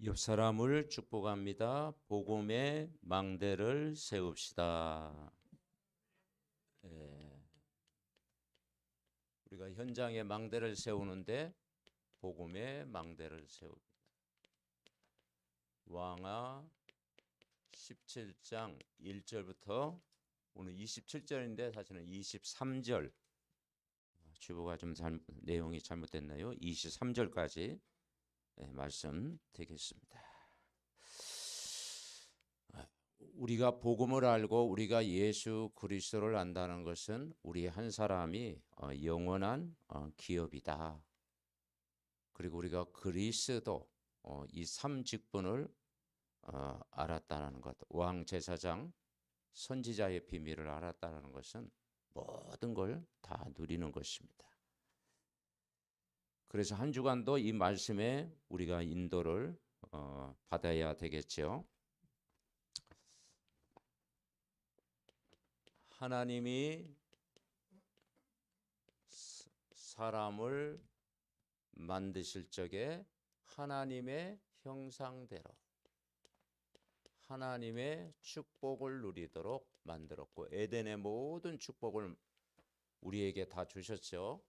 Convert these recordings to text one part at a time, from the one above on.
옆 사람을 축복합니다. 복음의 망대를 세웁시다. 예, 우리가 현장에 망대를 세우는데 복음의 망대를 세웁니다. 왕하 17장 1절부터 오늘 27절인데 사실은 23절 주보가 좀 내용이 잘못됐나요? 23절까지 말씀 드리겠습니다. 우리가 복음을 알고 우리가 예수 그리스도를 안다는 것은 우리 한 사람이 영원한 기업이다. 그리고 우리가 그리스도 이 삼직분을 알았다는 것, 왕 제사장 선지자의 비밀을 알았다는 것은 모든 걸 다 누리는 것입니다. 그래서 한 주간도 이 말씀에 우리가 인도를 받아야 되겠죠. 하나님이 사람을 만드실 적에 하나님의 형상대로 하나님의 축복을 누리도록 만들었고 에덴의 모든 축복을 우리에게 다 주셨죠.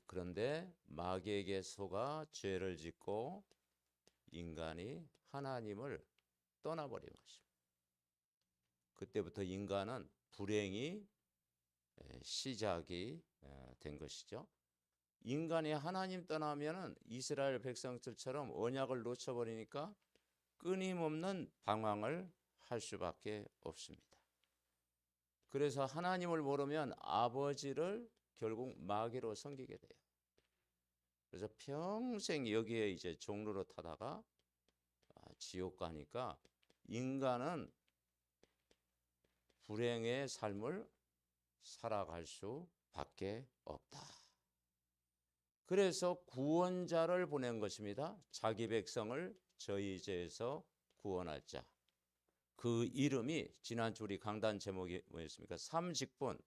그런데 마귀에게 속아 죄를 짓고 인간이 하나님을 떠나버린 것입니다. 그때부터 인간은 불행이 시작이 된 것이죠. 인간이 하나님 떠나면은 이스라엘 백성들처럼 언약을 놓쳐버리니까 끊임없는 방황을 할 수밖에 없습니다. 그래서 하나님을 모르면 아버지를 결국 마귀로 섬기게 돼요. 그래서 평생 여기에 이제 종로로 타다가 지옥 가니까 인간은 불행의 삶을 살아갈 수밖에 없다. 그래서 구원자를 보낸 것입니다. 자기 백성을 저희 죄에서 구원할 자. 그 이름이 지난주 우리 강단 제목이 뭐였습니까? 삼직분.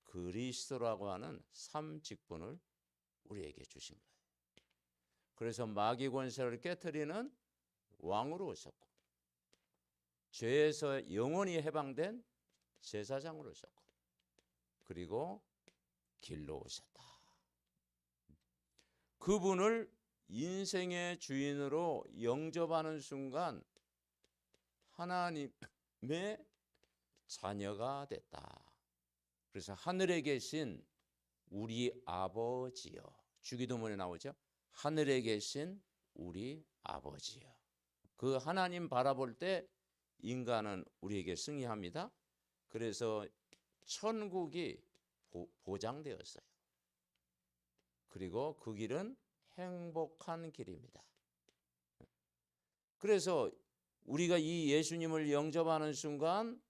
그리스도라고 하는 삼직분을 우리에게 주신 거예요. 그래서 마귀 권세를 깨트리는 왕으로 오셨고 죄에서 영원히 해방된 제사장으로 오셨고 그리고 길로 오셨다. 그분을 인생의 주인으로 영접하는 순간 하나님의 자녀가 됐다. 그래서 하늘에 계신 우리 아버지여. 주기도문에 나오죠. 하늘에 계신 우리 아버지여. 그 하나님 바라볼 때 인간은 우리에게 승리합니다. 그래서 천국이 보장되었어요. 그리고 그 길은 행복한 길입니다. 그래서 우리가 이 예수님을 영접하는 순간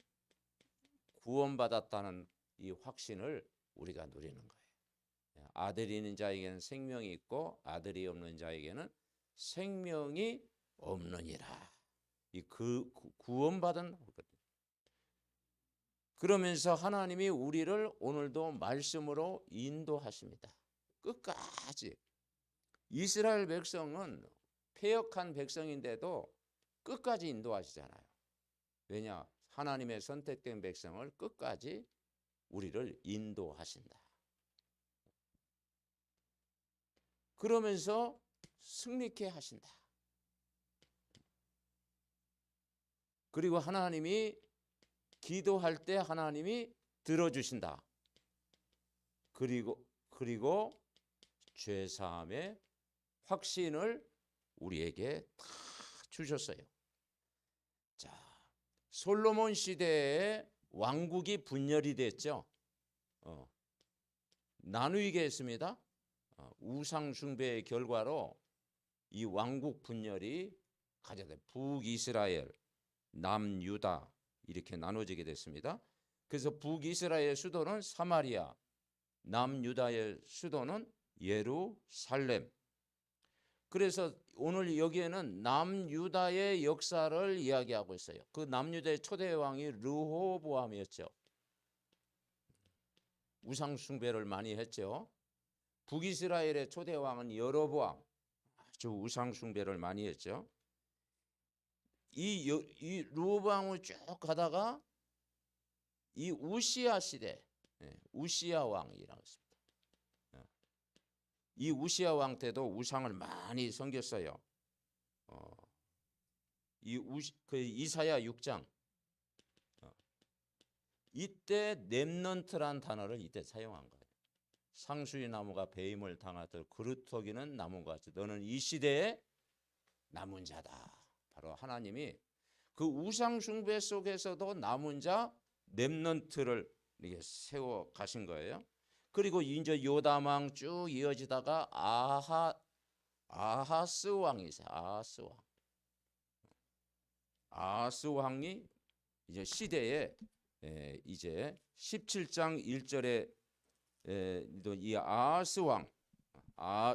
구원받았다는 이 확신을 우리가 누리는 거예요. 아들이 있는 자에게는 생명이 있고 아들이 없는 자에게는 생명이 없느니라. 이 구원받은 그러면서 하나님이 우리를 오늘도 말씀으로 인도하십니다. 끝까지. 이스라엘 백성은 패역한 백성인데도 끝까지 인도하시잖아요. 왜냐? 하나님의 선택된 백성을 끝까지 우리를 인도하신다. 그러면서 승리케 하신다. 그리고 하나님이 기도할 때 하나님이 들어주신다. 그리고 죄사함의 확신을 우리에게 다 주셨어요. 자, 솔로몬 시대에 왕국이 분열이 됐죠. 나누게 했습니다. 우상 숭배의 결과로 이 왕국 분열이 가져다 북이스라엘, 남유다 이렇게 나눠지게 됐습니다. 그래서 북이스라엘 수도는 사마리아, 남유다의 수도는 예루살렘. 그래서 오늘 여기에는 남유다의 역사를 이야기하고 있어요. 그 남유다의 초대 왕이 르호보암이었죠. 우상 숭배를 많이 했죠. 북이스라엘의 초대 왕은 여로보암, 아주 우상 숭배를 많이 했죠. 이 르호보암을 쭉 가다가 이 우시야 시대, 우시야 왕이라고 했습니다. 이 우시야 왕 때도 우상을 많이 섬겼어요. 그 이사야 6장 이때 렘넌트란 단어를 이때 사용한 거예요. 상수리 나무가 배임을 당하듯 그루터기는 나무가 같이 너는 이 시대에 남은 자다. 바로 하나님이 그 우상 숭배 속에서도 남은 자 렘넌트를 이렇게 세워 가신 거예요. 그리고 이제 요담 왕 쭉 이어지다가 아하스 왕이 있어요. 아하스 왕이 이제 시대에 이제 17장 1절에 이 아하스 왕,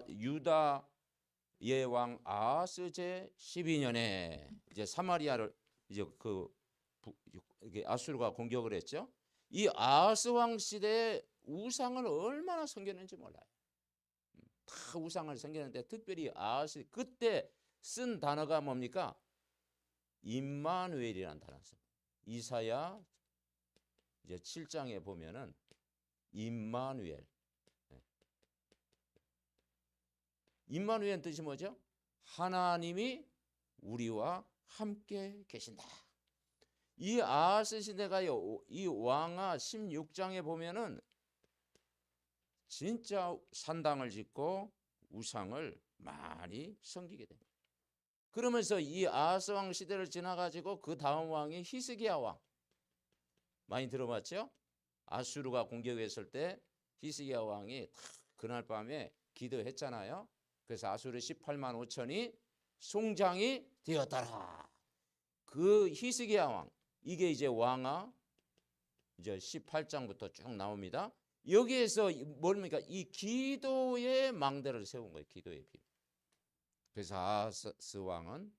유다의 왕 아하스 제 12년에 이제 사마리아를 이제 아수르가 공격을 했죠. 이 아하스 왕 시대에 우상을 얼마나 섬겼는지 몰라요. 다 우상을 섬겼는데 특별히 아하스 그때 쓴 단어가 뭡니까? 임마누엘이라는 단어를 씁니다. 이사야 이제 7장에 보면은 임마누엘. 임마누엘 뜻이 뭐죠? 하나님이 우리와 함께 계신다. 이 아하스 시대가요, 이 왕하 16장에 보면은 진짜 산당을 짓고 우상을 많이 섬기게 됩니다. 그러면서 이 아하스 왕 시대를 지나가지고 그 다음 왕이 히스기야 왕. 많이 들어봤죠? 아수르가 공격했을 때 히스기야 왕이 그날 밤에 기도했잖아요. 그래서 아수르 18만 5천이 송장이 되었더라. 그 히스기야 왕, 이게 이제 왕하 이제 18장부터 쭉 나옵니다. 여기에서 뭡니까? 이 기도의 망대를 세운 거예요. 기도의 비. 그래서 아하스 왕은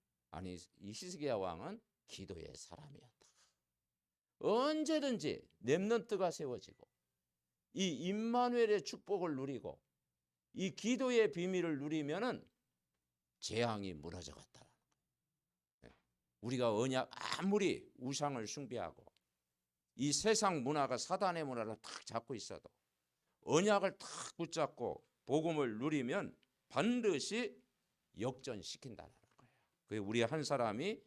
이 히스기야 왕은 기도의 사람이었다. 언제든지 렘넌트가 세워지고 이 임마누엘의 축복을 누리고 이 기도의 비밀을 누리면은 재앙이 무너져 갔다. 우리가 아무리 우상을 숭배하고 이 세상 문화가 사단의 문화를 탁 잡고 있어도 언약을 탁 붙잡고 복음을 누리면 반드시 역전시킨다는 거예요. 그게 우리 한 사람이.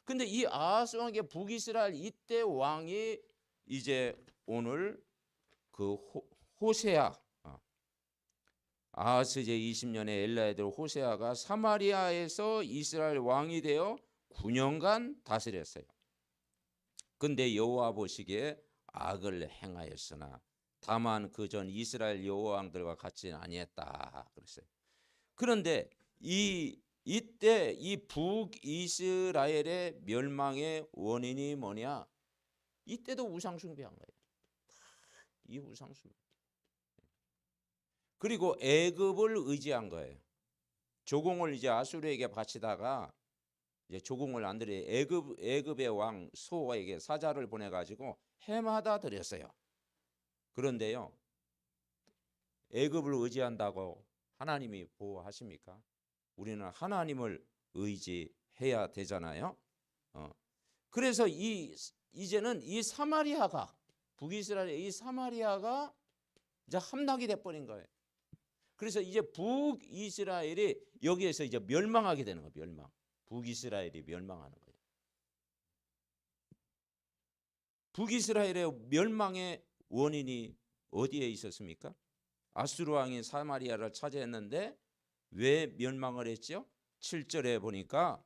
근데 이 아하스 왕의 북이스라엘 이때 왕이 이제 오늘 그 호세아 아하스 제 20년에 엘라의 아들 호세아가 사마리아에서 이스라엘 왕이 되어 9년간 다스렸어요. 근데 여호와 보시기에 악을 행하였으나 다만 그전 이스라엘 여호와 왕들과 같지는 아니했다 그랬어요. 그런데 이때 이 북이스라엘의 멸망의 원인이 뭐냐? 이때도 우상 숭배한 거예요. 이 우상 숭배. 그리고 애굽을 의지한 거예요. 조공을 이제 아수르에게 바치다가 이제 조공을 안 드려 애굽의 왕 소에게 사자를 보내 가지고 해마다 드렸어요. 그런데요. 애굽을 의지한다고 하나님이 보호하십니까? 우리는 하나님을 의지해야 되잖아요. 그래서 이제는 이 사마리아가 북이스라엘의 이 사마리아가 이제 함락이 돼 버린 거예요. 그래서 이제 북이스라엘이 여기에서 이제 멸망하게 되는 거예요. 멸망. 북이스라엘이 멸망하는 거예요. 북이스라엘의 멸망의 원인이 어디에 있었습니까? 아수르 왕이 사마리아를 차지했는데 왜 멸망을 했죠? 7절에 보니까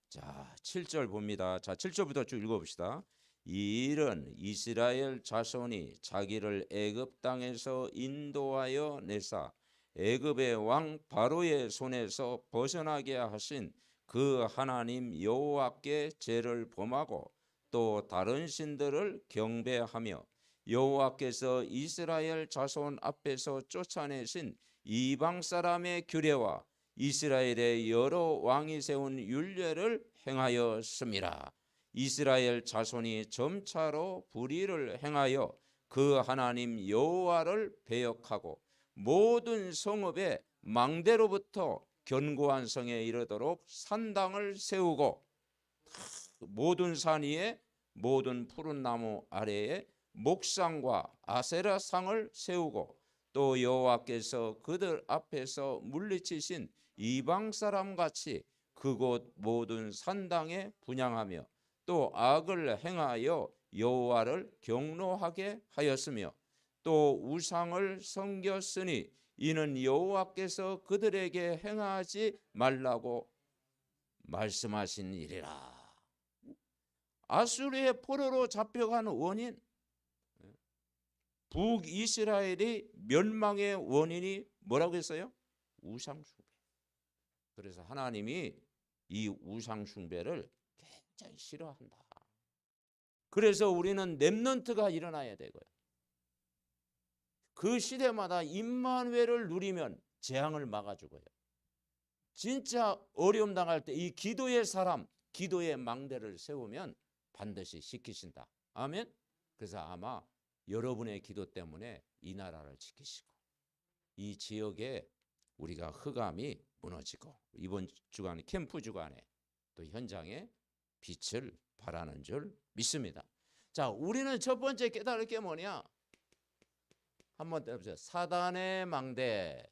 자 7절 봅니다. 자 7절부터 쭉 읽어봅시다. 이 일은 이스라엘 자손이 자기를 애굽 땅에서 인도하여 내사 애굽의 왕 바로의 손에서 벗어나게 하신 그 하나님 여호와께 죄를 범하고 또 다른 신들을 경배하며 여호와께서 이스라엘 자손 앞에서 쫓아내신 이방 사람의 규례와 이스라엘의 여러 왕이 세운 율례를 행하였음이라. 이스라엘 자손이 점차로 불의를 행하여 그 하나님 여호와를 배역하고 모든 성읍의 망대로부터 견고한 성에 이르도록 산당을 세우고 모든 산 위에 모든 푸른 나무 아래에 목상과 아세라 상을 세우고 또 여호와께서 그들 앞에서 물리치신 이방 사람 같이 그곳 모든 산당에 분향하며 또 악을 행하여 여호와를 경노하게 하였으며 또 우상을 섬겼으니 이는 여호와께서 그들에게 행하지 말라고 말씀하신 일이라. 아수르의 포로로 잡혀간 원인, 북이스라엘이 멸망의 원인이 뭐라고 했어요? 우상숭배. 그래서 하나님이 이 우상숭배를 굉장히 싫어한다. 그래서 우리는 렘넌트가 일어나야 되고요. 그 시대마다 임마누엘을 누리면 재앙을 막아주고요. 진짜 어려움 당할 때 이 기도의 사람, 기도의 망대를 세우면 반드시 지키신다. 아멘. 그래서 아마 여러분의 기도 때문에 이 나라를 지키시고 이 지역에 우리가 흑암이 무너지고 이번 주간 캠프 주간에 또 현장에 빛을 발하는 줄 믿습니다. 자, 우리는 첫 번째 깨달을 게 뭐냐? 한번 해보세요. 사단의 망대.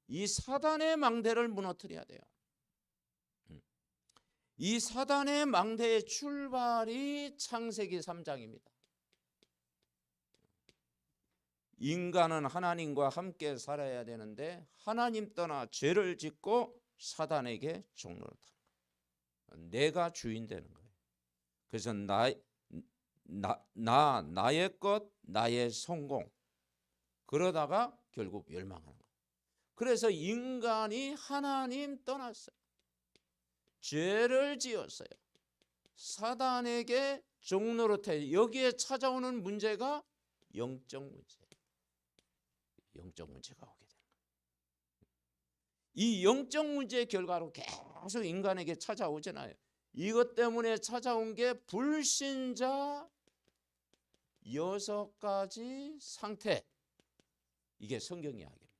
이 사단의 망대를 무너뜨려야 돼요. 이 사단의 망대의 출발이 창세기 3장입니다. 인간은 하나님과 함께 살아야 되는데 하나님 떠나 죄를 짓고 사단에게 종로를 타는 거예요. 내가 주인 되는 거예요. 그래서 나의 것, 나의 성공, 그러다가 결국 멸망하는 거예요. 그래서 인간이 하나님 떠났어요. 죄를 지었어요. 사단에게 종노릇해. 여기에 찾아오는 문제가 영적 문제. 영적 문제가 오게 되는 거예요. 이 영적 문제의 결과로 계속 인간에게 찾아오잖아요. 이것 때문에 찾아온 게 불신자 6가지 상태. 이게 성경 이야기입니다.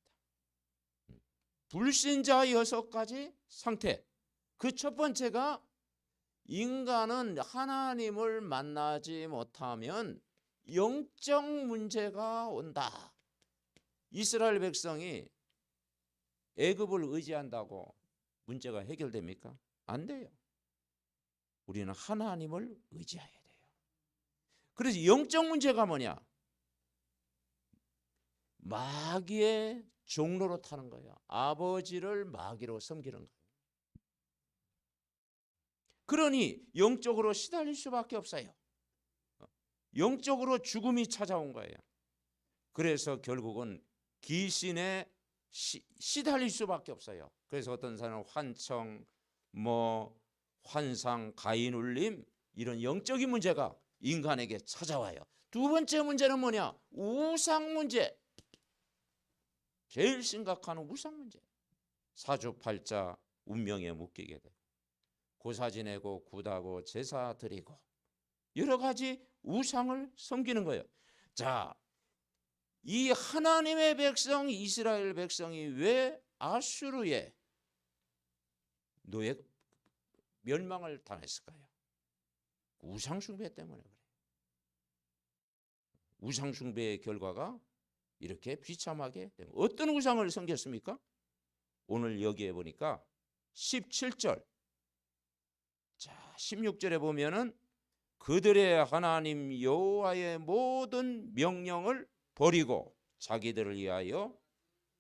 불신자 6가지 상태. 그 첫 번째가 인간은 하나님을 만나지 못하면 영적 문제가 온다. 이스라엘 백성이 애굽을 의지한다고 문제가 해결됩니까? 안 돼요. 우리는 하나님을 의지해야 돼요. 그래서 영적 문제가 뭐냐? 마귀의 종로로 타는 거예요. 아버지를 마귀로 섬기는 거예요. 그러니 영적으로 시달릴 수밖에 없어요. 영적으로 죽음이 찾아온 거예요. 그래서 결국은 귀신에 시달릴 수밖에 없어요. 그래서 어떤 사람은 환청, 환상, 가인울림 이런 영적인 문제가 인간에게 찾아와요. 두 번째 문제는 뭐냐? 우상 문제. 제일 심각한 우상 문제. 사주팔자 운명에 묶이게 돼요. 고사 지내고 굿하고 제사 드리고 여러 가지 우상을 섬기는 거예요. 자, 이 하나님의 백성 이스라엘 백성이 왜 아수르의 노예 멸망을 당했을까요? 우상 숭배 때문에 그래요. 우상 숭배의 결과가 이렇게 비참하게 됩니다. 어떤 우상을 섬겼습니까? 오늘 여기에 보니까 17절. 자, 16절에 보면은 그들의 하나님 여호와의 모든 명령을 버리고 자기들을 위하여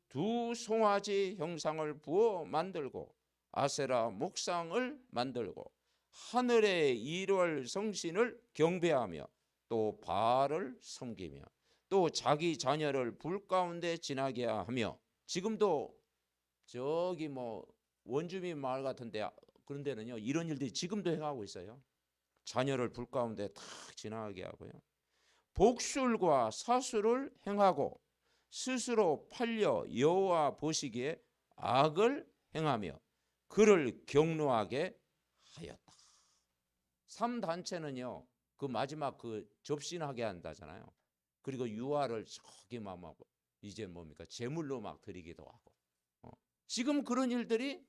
두 송아지 형상을 부어 만들고 아세라 목상을 만들고 하늘의 일월 성신을 경배하며 또 바알을 섬기며 또 자기 자녀를 불 가운데 지나게 하며, 지금도 저기 원주민 마을 같은데 그런 데는요 이런 일들이 지금도 행하고 있어요. 자녀를 불 가운데 탁 지나가게 하고요. 복술과 사술을 행하고 스스로 팔려 여호와 보시기에 악을 행하며 그를 경노하게 하였다. 3단체는요 그 마지막 그 접신하게 한다잖아요. 그리고 유아를 저기 막 이제 뭡니까 제물로 막 드리기도 하고 지금 그런 일들이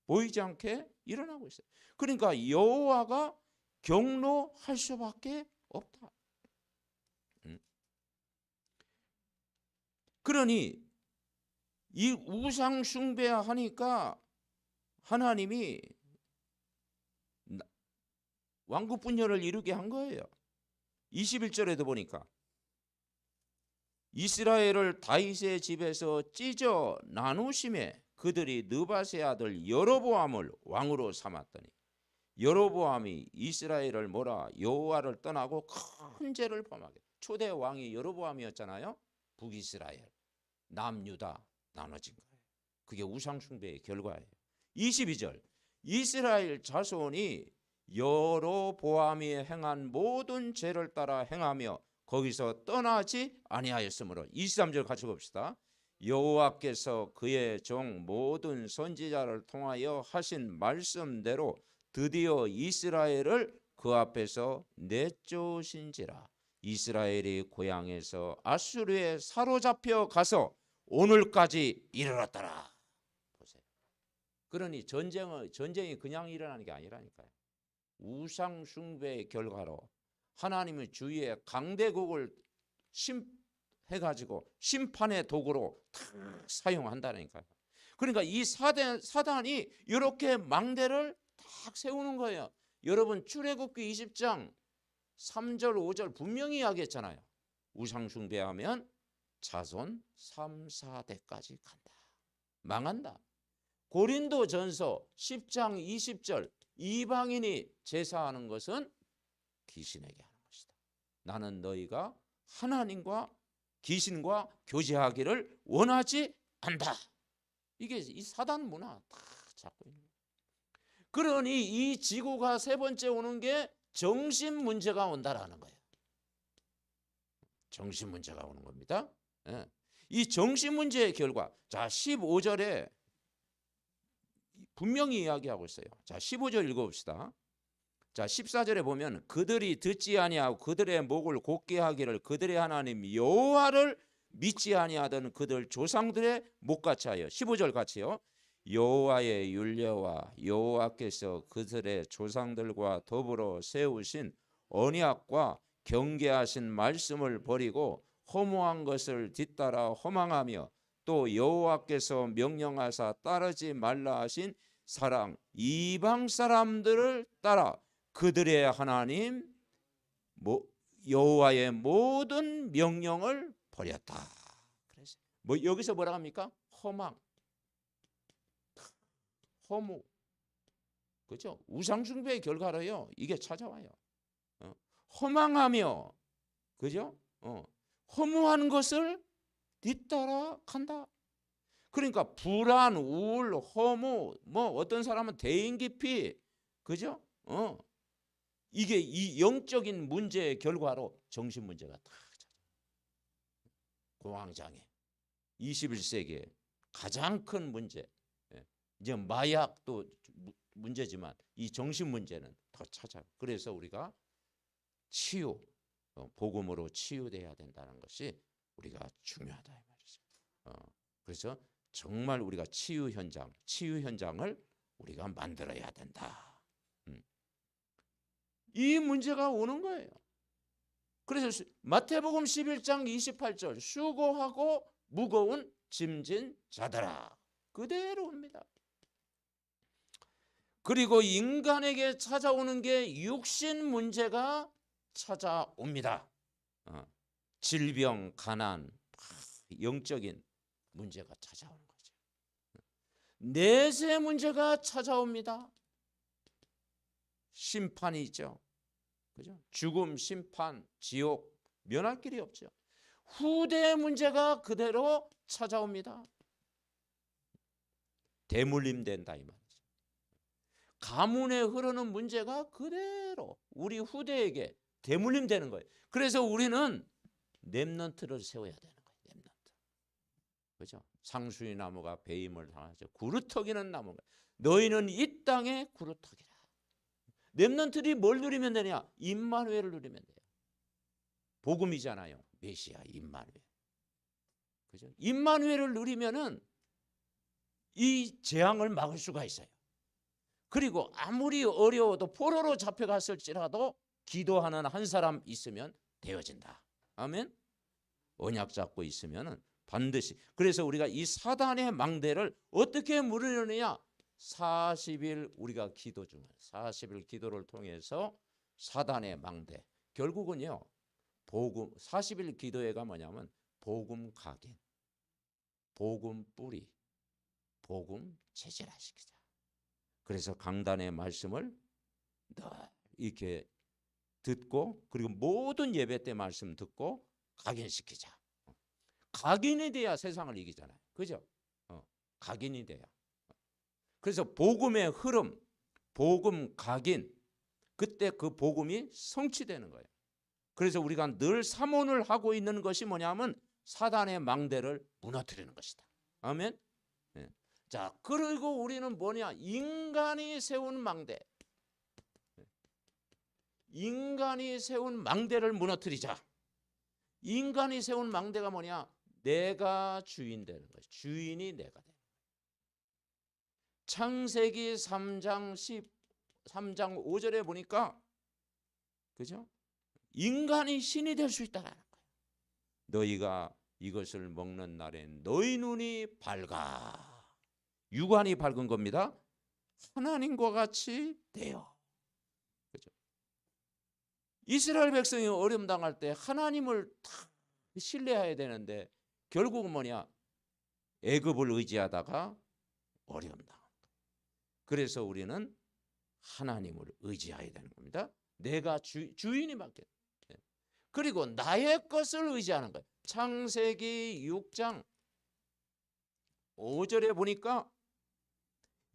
보이지 않게 일어나고 있어요. 그러니까 여호와가 경노할 수밖에 없다. 그러니 이 우상 숭배하니까 하나님이 왕국 분열을 이루게 한 거예요. 21절에도 보니까 이스라엘을 다윗의 집에서 찢어 나누심에 그들이 느밧의 아들 여로보암을 왕으로 삼았더니 여로보암이 이스라엘을 몰아 여호와를 떠나고 큰 죄를 범하게. 초대 왕이 여로보암이었잖아요. 북이스라엘, 남유다 나눠진 거예요. 그게 우상 숭배의 결과예요. 22절 이스라엘 자손이 여로보암이 행한 모든 죄를 따라 행하며 거기서 떠나지 아니하였으므로 23절 같이 봅시다. 여호와께서 그의 종 모든 선지자를 통하여 하신 말씀대로 드디어 이스라엘을 그 앞에서 내쫓으신지라. 이스라엘이 고향에서 아수르에 사로잡혀 가서 오늘까지 이르렀더라. 보세요. 그러니 전쟁이 그냥 일어나는 게 아니라니까요. 우상 숭배의 결과로 하나님의 주위에 강대국을 해가지고 심판의 도구로 탁 사용한다니까요. 그러니까 이 사단이 이렇게 망대를 탁 세우는 거예요. 여러분 출애굽기 20장 3절 5절 분명히 이야기했잖아요. 우상 숭배하면 자손 3, 4대까지 간다. 망한다. 고린도전서 10장 20절 이방인이 제사하는 것은 귀신에게 하는 것이다. 나는 너희가 하나님과 귀신과 교제하기를 원하지 않다. 이게 이 사단 문화 다 잡고 있는 거예요. 그러니 이 지구가 세 번째 오는 게 정신 문제가 온다라는 거예요. 정신 문제가 오는 겁니다. 예. 이 정신 문제의 결과, 자 15절에 분명히 이야기하고 있어요. 자 15절 읽어봅시다. 자 14절에 보면 그들이 듣지 아니하고 그들의 목을 곧게 하기를 그들의 하나님 여호와를 믿지 아니하던 그들 조상들의 목같이 하여. 15절 같이요. 여호와의 율례와 여호와께서 그들의 조상들과 더불어 세우신 언약과 경계하신 말씀을 버리고 허무한 것을 뒤따라 허망하며 또 여호와께서 명령하사 따르지 말라 하신 사랑 이방 사람들을 따라 그들의 하나님 여호와의 모든 명령을 버렸다. 그래서 여기서 뭐라 합니까? 허망, 허무, 그죠? 우상 숭배의 결과로요. 이게 찾아와요. 허망하며, 그죠? 허무한 것을 뒤따라 간다. 그러니까 불안, 우울, 허무, 어떤 사람은 대인기피, 그죠? 이게 이 영적인 문제의 결과로 정신 문제가 다 찾아요. 공황장애, 21세기에 가장 큰 문제. 이제 마약도 문제지만 이 정신 문제는 더 찾아요. 그래서 우리가 치유, 복음으로 치유돼야 된다는 것이 우리가 중요하다 이 말이죠. 그래서 정말 우리가 치유 현장을 우리가 만들어야 된다. 이 문제가 오는 거예요. 그래서 마태복음 11장 28절 수고하고 무거운 짐진 자들아 그대로 옵니다. 그리고 인간에게 찾아오는 게 육신 문제가 찾아옵니다. 질병, 가난, 영적인 문제가 찾아오는 거죠. 내세 문제가 찾아옵니다. 심판이 있죠. 그죠? 죽음, 심판, 지옥 면할 길이 없죠. 후대 문제가 그대로 찾아옵니다. 대물림된다 이 말이죠. 가문에 흐르는 문제가 그대로 우리 후대에게 대물림되는 거예요. 그래서 우리는 렘넌트를 세워야 되는 거예요. 렘넌트. 그죠? 상수리 나무가 배임을 당하죠. 구루터기는 나무가. 너희는 이 땅의 구루터기라. 렘넌트들이 뭘 누리면 되냐? 임마누엘을 누리면 돼요. 복음이잖아요. 메시아 임마누엘. 그죠? 임마누엘을 누리면은 이 재앙을 막을 수가 있어요. 그리고 아무리 어려워도 포로로 잡혀갔을지라도 기도하는 한 사람 있으면 되어진다. 아멘. 언약 잡고 있으면 반드시. 그래서 우리가 이 사단의 망대를 어떻게 무르느냐? 40일 우리가 기도 중에 40일 기도를 통해서 사단의 망대, 결국은요 복음, 40일 기도회가 뭐냐면 복음 각인, 복음 뿌리, 복음 체질화시키자. 그래서 강단의 말씀을 늘 이렇게 듣고, 그리고 모든 예배 때 말씀 듣고 각인시키자. 각인이 돼야 세상을 이기잖아요. 그죠? 각인이 돼야. 그래서 복음의 흐름, 복음 각인, 그때 그 복음이 성취되는 거예요. 그래서 우리가 늘 사모를 하고 있는 것이 뭐냐면 사단의 망대를 무너뜨리는 것이다. 아멘. 네. 자, 그리고 우리는 뭐냐? 인간이 세운 망대, 인간이 세운 망대를 무너뜨리자. 인간이 세운 망대가 뭐냐? 내가 주인 되는 거예요. 주인이 내가 되는 거예요. 창세기 3장 5절에 보니까, 그죠? 인간이 신이 될 수 있다라는 거예요. 너희가 이것을 먹는 날에 너희 눈이 밝아. 육안이 밝은 겁니다. 하나님과 같이 되어. 그죠? 이스라엘 백성이 어려움 당할 때 하나님을 다 신뢰해야 되는데 결국은 뭐냐? 애굽을 의지하다가 어려움 당한다. 그래서 우리는 하나님을 의지해야 되는 겁니다. 내가 주인이 맡겨. 그리고 나의 것을 의지하는 거예요. 창세기 6장 5절에 보니까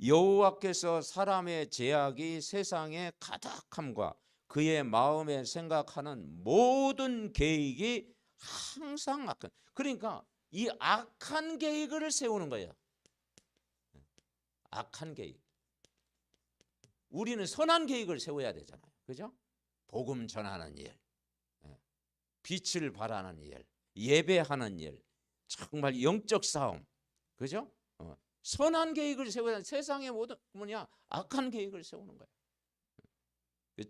여호와께서 사람의 죄악이 세상에 가득함과 그의 마음에 생각하는 모든 계획이 항상 악한. 그러니까 이 악한 계획을 세우는 거예요. 악한 계획. 우리는 선한 계획을 세워야 되잖아요. 그죠? 복음 전하는 일, 빛을 발하는 일, 예배하는 일, 정말 영적 싸움. 그죠? 선한 계획을 세워야 되는, 세상의 모든 뭐냐? 악한 계획을 세우는 거예요.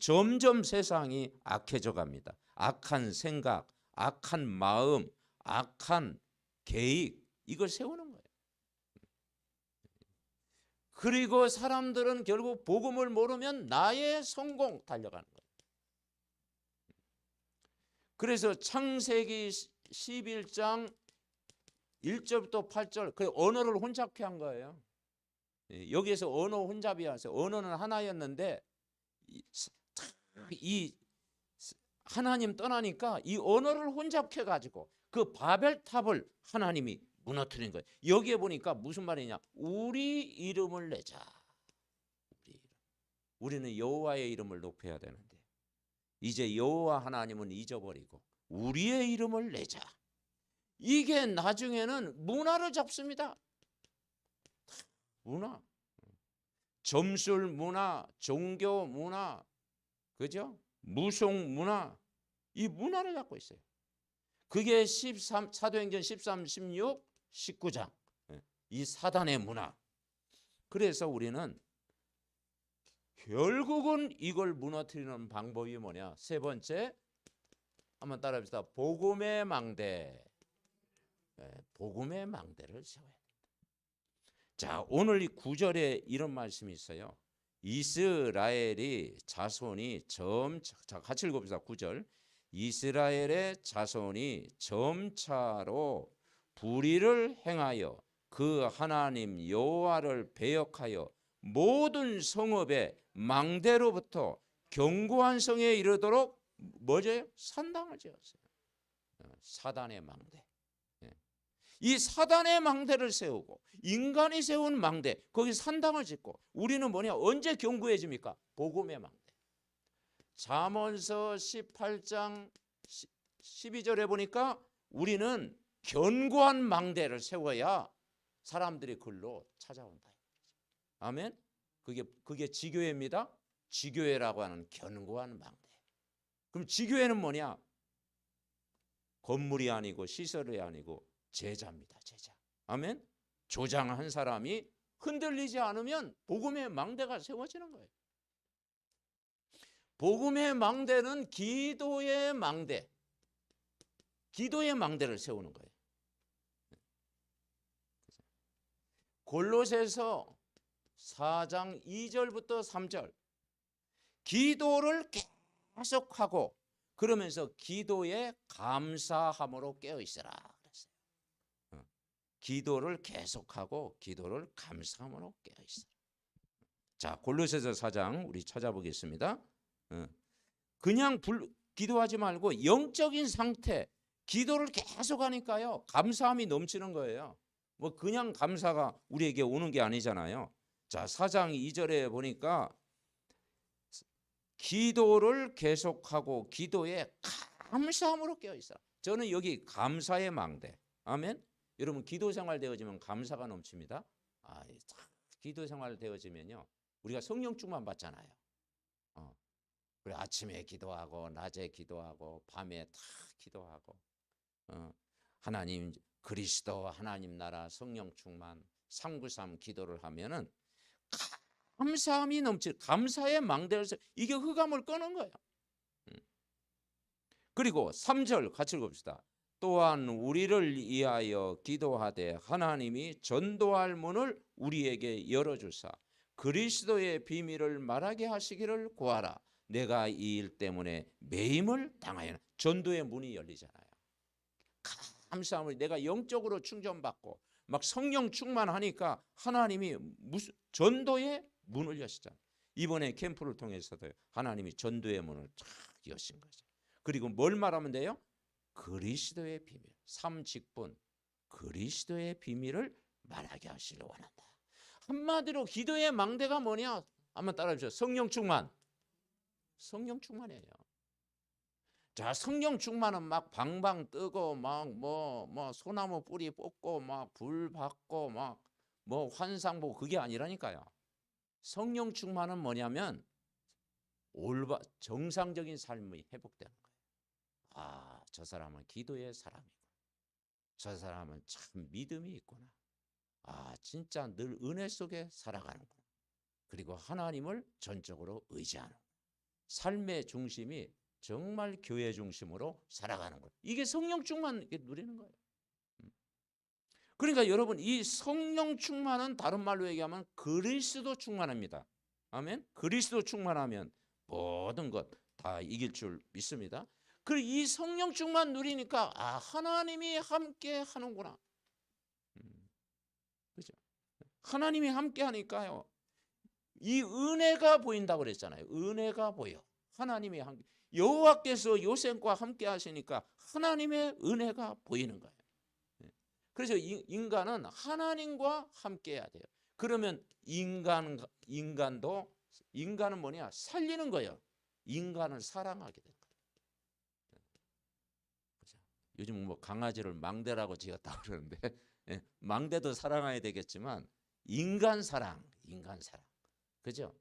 점점 세상이 악해져 갑니다. 악한 생각, 악한 마음, 악한 계획, 이걸 세우는 거예요. 그리고 사람들은 결국 복음을 모르면 나의 성공 달려가는 거예요. 그래서 창세기 11장 1절부터 8절 그 언어를 혼잡케 한 거예요. 여기에서 언어 혼잡이 왔어요. 언어는 하나였는데 이 하나님 떠나니까 이 언어를 혼잡해 가지고 그 바벨탑을 하나님이 무너뜨린 거예요. 여기에 보니까 무슨 말이냐? 우리 이름을 내자. 우리는 여호와의 이름을 높여야 되는데 이제 여호와 하나님은 잊어버리고 우리의 이름을 내자. 이게 나중에는 문화를 잡습니다. 문화, 점술 문화, 종교 문화, 그죠? 무속 문화, 이 문화를 갖고 있어요. 그게 사도행전 13, 16, 19장 이 사단의 문화. 그래서 우리는 결국은 이걸 무너뜨리는 방법이 뭐냐? 세 번째, 한번 따라합시다. 복음의 망대. 복음의 망대를 세워야 된다. 자, 오늘 이 9절에 이런 말씀이 있어요. 이스라엘이 자손이 자, 같이 읽어봅시다. 9절. 이스라엘의 자손이 점차로 불의를 행하여 그 하나님 여호와를 배역하여 모든 성읍의 망대로부터 견고한 성에 이르도록 뭐죠? 산당을 지었어요. 사단의 망대. 이 사단의 망대를 세우고 인간이 세운 망대, 거기 산당을 짓고 우리는 뭐냐? 언제 견고해집니까? 복음의 망대. 잠언서 18장 12절에 보니까 우리는 견고한 망대를 세워야 사람들이 글로 찾아온다. 아멘. 그게 지교회입니다. 지교회라고 하는 견고한 망대. 그럼 지교회는 뭐냐? 건물이 아니고 시설이 아니고 제자입니다. 제자. 아멘. 조장한 사람이 흔들리지 않으면 복음의 망대가 세워지는 거예요. 복음의 망대는 기도의 망대, 기도의 망대를 세우는 거예요. 골로새서 4장 2절부터 3절, 기도를 계속하고 그러면서 기도에 감사함으로 깨어있으라 그랬어요. 기도를 계속하고 기도를 감사함으로 깨어있으라. 자, 골로새서 4장 우리 찾아보겠습니다. 그냥 기도하지 말고 영적인 상태, 기도를 계속하니까요 감사함이 넘치는 거예요. 뭐 그냥 감사가 우리에게 오는 게 아니잖아요. 자, 4장 2절에 보니까 기도를 계속하고 기도에 감사함으로 깨어있어라. 저는 여기 감사의 망대. 아멘. 여러분 기도 생활 되어지면 감사가 넘칩니다. 기도 생활 되어지면요 우리가 성령 충만 받잖아요. 그래 아침에 기도하고 낮에 기도하고 밤에 다 기도하고 하나님 그리스도 하나님 나라 성령 충만 393 기도를 하면은 감사함이 넘칠 감사의 망대를 이게 흑암을 끄는 거예요. 그리고 3절 같이 읽읍시다. 또한 우리를 위하여 기도하되 하나님이 전도할 문을 우리에게 열어주사 그리스도의 비밀을 말하게 하시기를 구하라. 내가 이 일 때문에 매임을 당하여. 전도의 문이 열리잖아요. 감사함을 내가 영적으로 충전받고 막 성령 충만하니까 하나님이 무슨 전도의 문을 여시잖아요. 이번에 캠프를 통해서도 하나님이 전도의 문을 쫙 여신 거죠. 그리고 뭘 말하면 돼요? 그리스도의 비밀, 3직분 그리스도의 비밀을 말하게 하시길 원한다. 한마디로 기도의 망대가 뭐냐? 한번 따라해 주세요. 성령 충만. 성령 충만이에요. 자, 성령 충만은 막 방방 뜨고 막 뭐 소나무 뿌리 뽑고 막 불 받고 막 뭐 환상 보고 그게 아니라니까요. 성령 충만은 뭐냐면 정상적인 삶이 회복되는 거예요. 저 사람은 기도의 사람이고 저 사람은 참 믿음이 있구나. 진짜 늘 은혜 속에 살아가는구나. 그리고 하나님을 전적으로 의지하는 거예요. 삶의 중심이 정말 교회 중심으로 살아가는 거예요. 이게 성령 충만 누리는 거예요. 그러니까 여러분 이 성령 충만은 다른 말로 얘기하면 그리스도 충만합니다. 아멘. 그리스도 충만하면 모든 것 다 이길 줄 믿습니다. 그리고 이 성령 충만 누리니까 하나님이 함께 하는구나. 그죠? 하나님이 함께 하니까요. 이 은혜가 보인다고 그랬잖아요. 은혜가 보여. 하나님이 함께. 여호와께서 요셉과 함께 하시니까 하나님의 은혜가 보이는 거예요. 그래서 인간은 하나님과 함께 해야 돼요. 그러면 인간은 뭐냐? 살리는 거예요. 인간을 사랑하게 된 거예요. 요즘 뭐 강아지를 망대라고 지었다고 그러는데 망대도 사랑해야 되겠지만 인간 사랑. 그죠?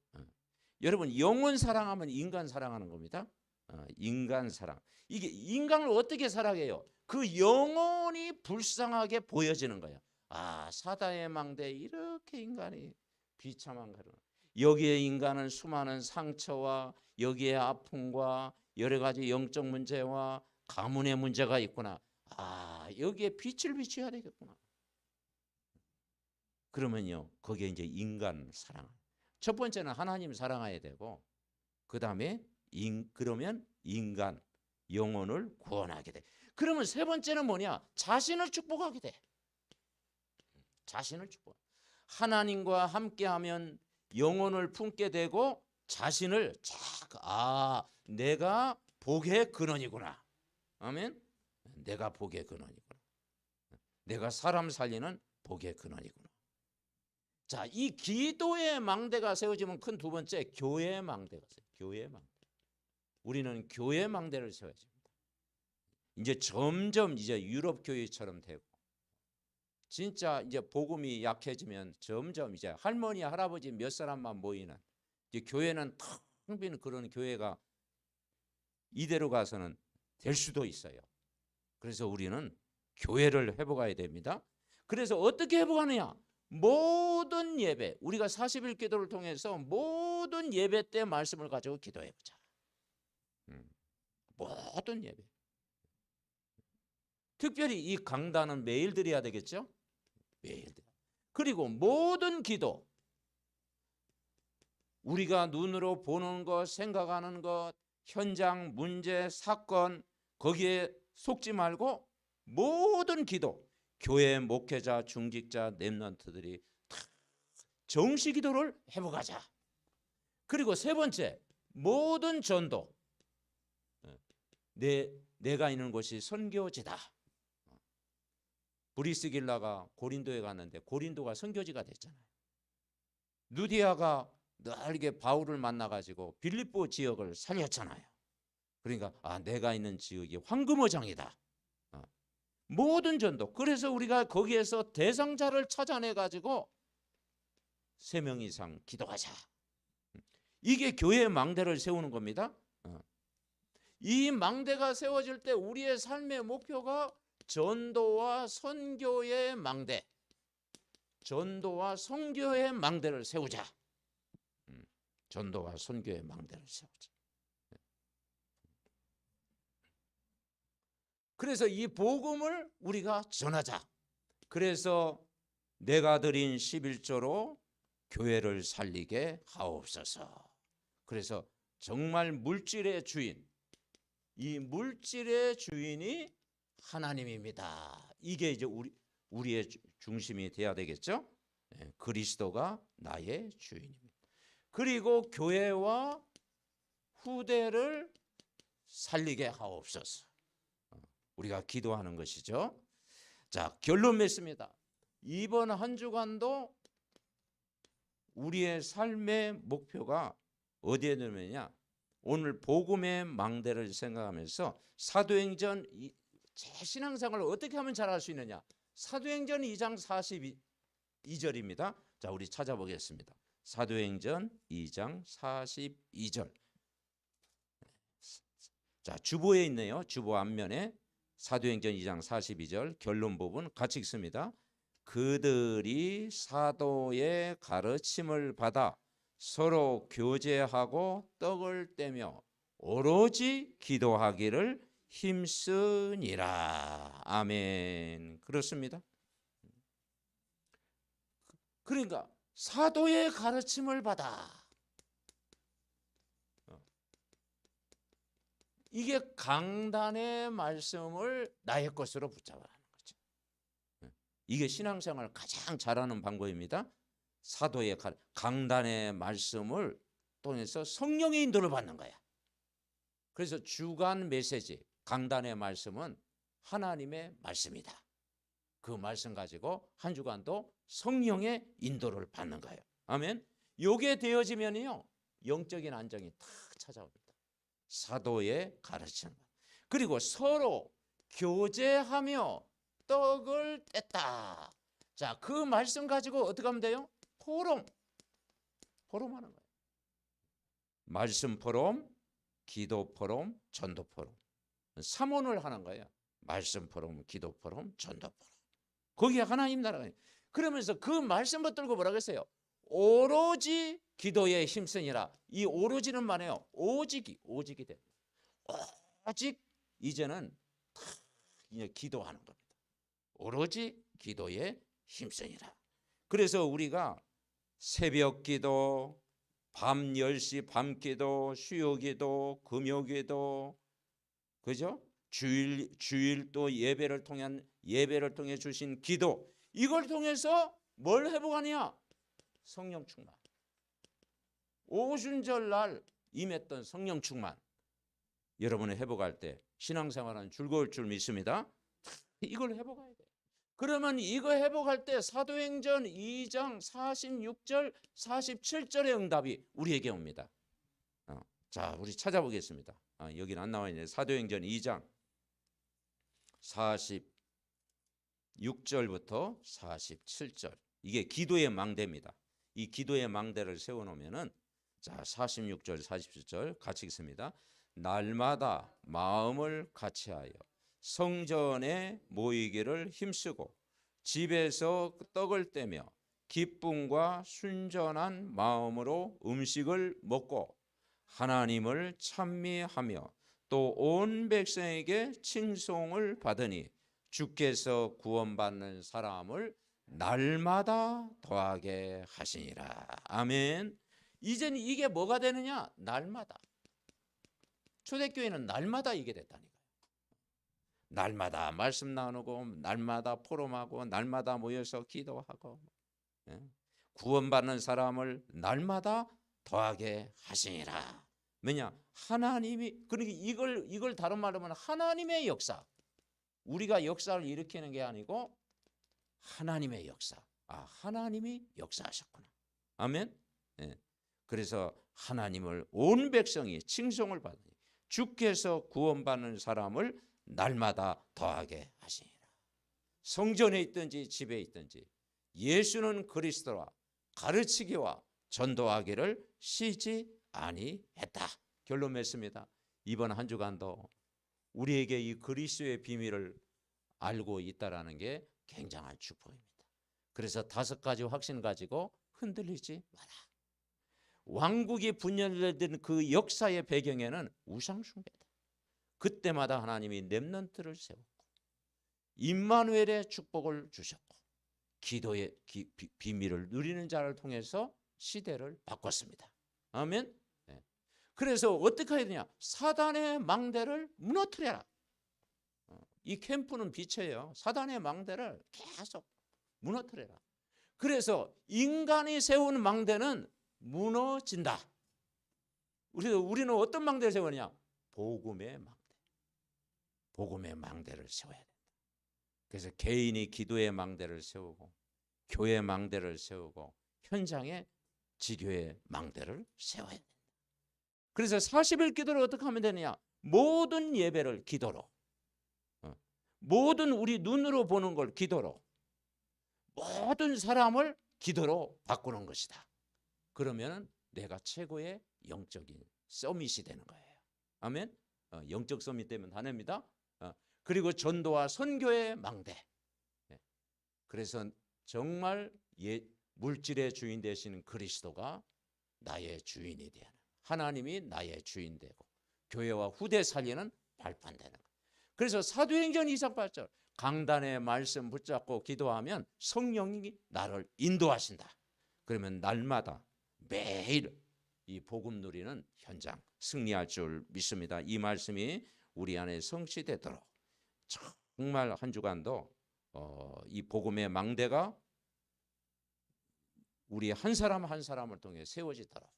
여러분 영혼 사랑하면 인간 사랑하는 겁니다. 인간 사랑. 이게 인간을 어떻게 사랑해요? 그 영혼이 불쌍하게 보여지는 거예요. 사다의 망대에 이렇게 인간이 비참한 거는 여기에 인간은 수많은 상처와 여기에 아픔과 여러 가지 영적 문제와 가문의 문제가 있구나. 여기에 빛을 비춰야 되겠구나. 그러면요 거기에 이제 인간 사랑. 첫 번째는 하나님 사랑해야 되고 그 다음에 그러면 인간 영혼을 구원하게 돼. 그러면 세 번째는 뭐냐? 자신을 축복하게 돼. 자신을 축복. 하나님과 함께하면 영혼을 품게 되고 자신을 내가 복의 근원이구나. 아멘. 내가 복의 근원이구나. 내가 사람 살리는 복의 근원이구나. 자, 이 기도의 망대가 세워지면 큰 두 번째 교회의 망대가 세워져요. 교회의 망대. 우리는 교회 망대를 세워야 됩니다. 이제 점점 이제 유럽 교회처럼 되고 진짜 이제 복음이 약해지면 점점 이제 할머니 할아버지 몇 사람만 모이는 이제 교회는 텅 빈 그런 교회가 이대로 가서는 될 수도 있어요. 그래서 우리는 교회를 회복해야 됩니다. 그래서 어떻게 회복하느냐? 모든 예배, 우리가 40일 기도를 통해서 모든 예배 때 말씀을 가지고 기도해보자. 모든 예배. 특별히 이 강단은 매일 드려야 되겠죠? 매일. 그리고 모든 기도, 우리가 눈으로 보는 것, 생각하는 것, 현장, 문제, 사건, 거기에 속지 말고 모든 기도, 교회 목회자, 중직자, 렘넌트들이 다 정시 기도를 해보가자. 그리고 세 번째, 모든 전도. 내가 있는 곳이 선교지다. 브리스길라가 고린도에 갔는데 고린도가 선교지가 됐잖아요. 누디아가 넓게 바울을 만나가지고 빌립보 지역을 살렸잖아요. 그러니까 내가 있는 지역이 황금어장이다. 모든 전도. 그래서 우리가 거기에서 대상자를 찾아내가지고 3명 이상 기도하자. 이게 교회의 망대를 세우는 겁니다. 이 망대가 세워질 때 우리의 삶의 목표가 전도와 선교의 망대, 전도와 선교의 망대를 세우자. 전도와 선교의 망대를 세우자. 그래서 이 복음을 우리가 전하자. 그래서 내가 드린 11조로 교회를 살리게 하옵소서. 그래서 정말 물질의 주인, 이 물질의 주인이 하나님입니다. 이게 이제 우리의 중심이 돼야 되겠죠? 그리스도가 나의 주인입니다. 그리고 교회와 후대를 살리게 하옵소서. 우리가 기도하는 것이죠. 자, 결론 맺습니다. 이번 한 주간도 우리의 삶의 목표가 어디에 들면요, 오늘 복음의 망대를 생각하면서 사도행전 제 신앙생활을 어떻게 하면 잘할 수 있느냐. 사도행전 2장 42절입니다. 자, 우리 찾아보겠습니다. 사도행전 2장 42절. 자, 주보에 있네요. 주보 앞면에 사도행전 2장 42절 결론 부분 같이 읽습니다. 그들이 사도의 가르침을 받아 서로 교제하고 떡을 떼며 오로지 기도하기를 힘쓰니라. 아멘. 그렇습니다. 그러니까 사도의 가르침을 받아. 이게 강단의 말씀을 나의 것으로 붙잡으라는 거죠. 이게 신앙생활을 가장 잘하는 방법입니다. 사도의 강단의 말씀을 통해서 성령의 인도를 받는 거야. 그래서 주간 메시지, 강단의 말씀은 하나님의 말씀이다. 그 말씀 가지고 한 주간도 성령의 인도를 받는 거예요. 아멘. 요게 되어지면요, 영적인 안정이 탁 찾아옵니다. 사도의 가르침. 그리고 서로 교제하며 떡을 뗐다. 자, 그 말씀 가지고 어떻게 하면 돼요? 포럼하는 거예요. 말씀 포럼, 기도 포럼, 전도 포럼. 3원을 하는 거예요. 말씀 포럼, 기도 포럼, 전도 포럼. 거기에 하나님 나라가. 그러면서 그 말씀 붙들고 뭐라고 했어요? 오로지 기도에 힘쓰니라. 이 오로지는 말이에요. 오직이 돼. 오직 이제는 다 이제 기도하는 겁니다. 오로지 기도에 힘쓰니라. 그래서 우리가 새벽 기도, 밤 10시 밤 기도, 수요 기도, 금요 기도, 그죠? 주일 또 예배를 통해 주신 기도, 이걸 통해서 뭘 회복하냐? 성령 충만. 오순절 날 임했던 성령 충만, 여러분이 회복할 때 신앙생활은 즐거울 줄 믿습니다. 이걸 회복해야 돼. 그러면 이거 회복할 때 사도행전 2장 46절 47절의 응답이 우리에게 옵니다. 자, 우리 찾아보겠습니다. 여기는 안 나와 있네요. 사도행전 2장 46절부터 47절. 이게 기도의 망대입니다. 이 기도의 망대를 세워놓으면은, 자, 46절 47절 같이 읽습니다. 날마다 마음을 같이하여 성전에 모이기를 힘쓰고 집에서 떡을 떼며 기쁨과 순전한 마음으로 음식을 먹고 하나님을 찬미하며 또 온 백성에게 칭송을 받으니 주께서 구원받는 사람을 날마다 더하게 하시니라. 아멘. 이제는 이게 뭐가 되느냐? 날마다. 초대교회는 날마다 이게 됐다니까요. 날마다 말씀 나누고 날마다 포럼하고 날마다 모여서 기도하고 구원받는 사람을 날마다 더하게 하시니라. 왜냐? 하나님이, 그러니까 이걸 다른 말로 하면 하나님의 역사. 우리가 역사를 일으키는 게 아니고 하나님의 역사. 하나님이 역사하셨구나. 아멘. 그래서 하나님을 온 백성이 칭송을 받으니 주께서 구원받는 사람을 날마다 더하게 하시니라. 성전에 있든지 집에 있든지 예수는 그리스도라 가르치기와 전도하기를 쉬지 아니했다. 결론 맺습니다. 이번 한 주간도 우리에게 이 그리스도의 비밀을 알고 있다라는 게 굉장한 축복입니다. 그래서 5가지 확신 가지고 흔들리지 마라. 왕국이 분열된 그 역사의 배경에는 우상 숭배다. 그때마다 하나님이 렘넌트를 세웠고 임마누엘의 축복을 주셨고 기도의 비밀을 누리는 자를 통해서 시대를 바꿨습니다. 아멘. 그래서 어떻게 해야 되냐? 사단의 망대를 무너뜨려라. 이 캠프는 빛이에요. 사단의 망대를 계속 무너뜨려라. 그래서 인간이 세운 망대는 무너진다. 우리는 어떤 망대를 세우느냐? 복음의 망대. 복음의 망대를 세워야 된다. 그래서 개인이 기도의 망대를 세우고 교회 망대를 세우고 현장에 지교의 망대를 세워야 된다. 그래서 40일 기도를 어떻게 하면 되느냐? 모든 예배를 기도로, 모든 우리 눈으로 보는 걸 기도로, 모든 사람을 기도로 바꾸는 것이다. 그러면 내가 최고의 영적인 서밋이 되는 거예요. 아멘. 영적 서밋 되면 다 냅니다. 그리고 전도와 선교의 망대. 그래서 정말 물질의 주인 되시는 그리스도가 나의 주인이 되는, 하나님이 나의 주인 되고 교회와 후대 살리는 발판 되는 거예요. 그래서 사도행전 2장 8절 강단의 말씀 붙잡고 기도하면 성령이 나를 인도하신다. 그러면 날마다 매일 이 복음 누리는 현장 승리할 줄 믿습니다. 이 말씀이 우리 안에 성취되도록 정말 한 주간도 이 복음의 망대가 우리 한 사람 한 사람을 통해 세워지도록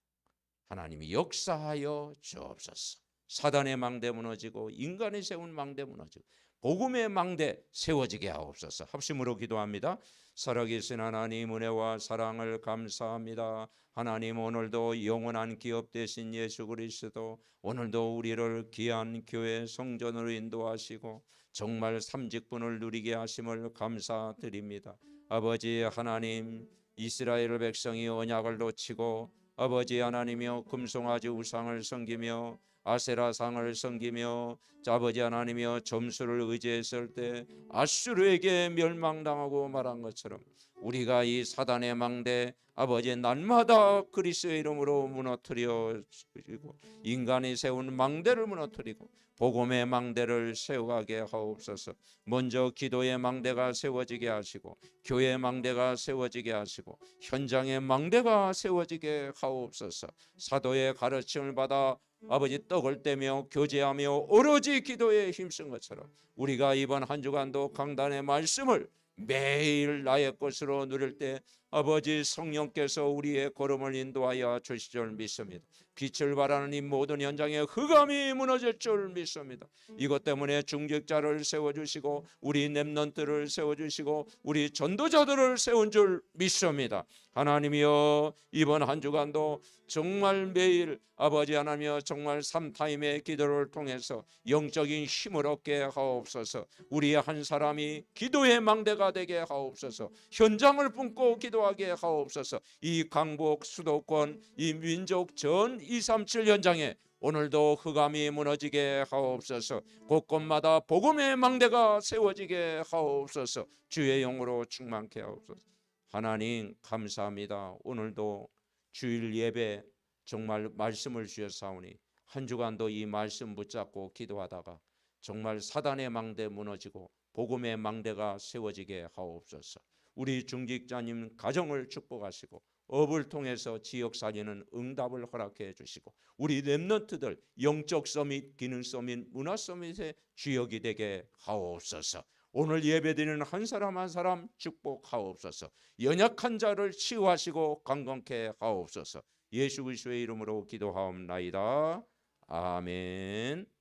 하나님이 역사하여 주옵소서. 사단의 망대 무너지고 인간이 세운 망대 무너지고 복음의 망대 세워지게 하옵소서. 합심으로 기도합니다. 살아계신 하나님 은혜와 사랑을 감사합니다. 하나님 오늘도 영원한 기업 되신 예수 그리스도 오늘도 우리를 귀한 교회 성전으로 인도하시고 정말 삼직분을 누리게 하심을 감사드립니다. 아버지 하나님, 이스라엘 백성이 언약을 놓치고 아버지 하나님이여 금송아지 우상을 섬기며 아세라상을 섬기며 아버지 하나님이여 점수를 의지했을 때 아수르에게 멸망당하고 말한 것처럼 우리가 이 사단의 망대 아버지 날마다 그리스도의 이름으로 무너뜨려 주시고 인간이 세운 망대를 무너뜨리고 복음의 망대를 세워가게 하옵소서. 먼저 기도의 망대가 세워지게 하시고 교회의 망대가 세워지게 하시고 현장의 망대가 세워지게 하옵소서. 사도의 가르침을 받아 아버지 떡을 떼며 교제하며 오로지 기도에 힘쓴 것처럼 우리가 이번 한 주간도 강단의 말씀을 매일 나의 것으로 누릴 때 아버지 성령께서 우리의 걸음을 인도하여 주실 줄 믿습니다. 빛을 발하는 이 모든 현장에 흑암이 무너질 줄 믿습니다. 이것 때문에 중직자를 세워주시고 우리 렘넌트를 세워주시고 우리 전도자들을 세운 줄 믿습니다. 하나님이여 이번 한 주간도 정말 매일 아버지 하나님이여 정말 3타임의 기도를 통해서 영적인 힘을 얻게 하옵소서. 우리 한 사람이 기도의 망대가 되게 하옵소서. 현장을 품고 기도하게 하옵소서. 이 강북 수도권 이 민족 전 237 현장에 오늘도 흑암이 무너지게 하옵소서. 곳곳마다 복음의 망대가 세워지게 하옵소서. 주의 영으로 충만케 하옵소서. 하나님 감사합니다. 오늘도 주일 예배 정말 말씀을 주셨사오니 한 주간도 이 말씀 붙잡고 기도하다가 정말 사단의 망대 무너지고 복음의 망대가 세워지게 하옵소서. 우리 중직자님 가정을 축복하시고 업을 통해서 지역 살리는 응답을 허락해 주시고 우리 렘넌트들 영적 서밋, 기능 서밋, 문화 서밋의 주역이 되게 하옵소서. 오늘 예배드리는 한 사람 한 사람 축복하옵소서. 연약한 자를 치유하시고 강건케 하옵소서. 예수 그리스도의 이름으로 기도하옵나이다. 아멘.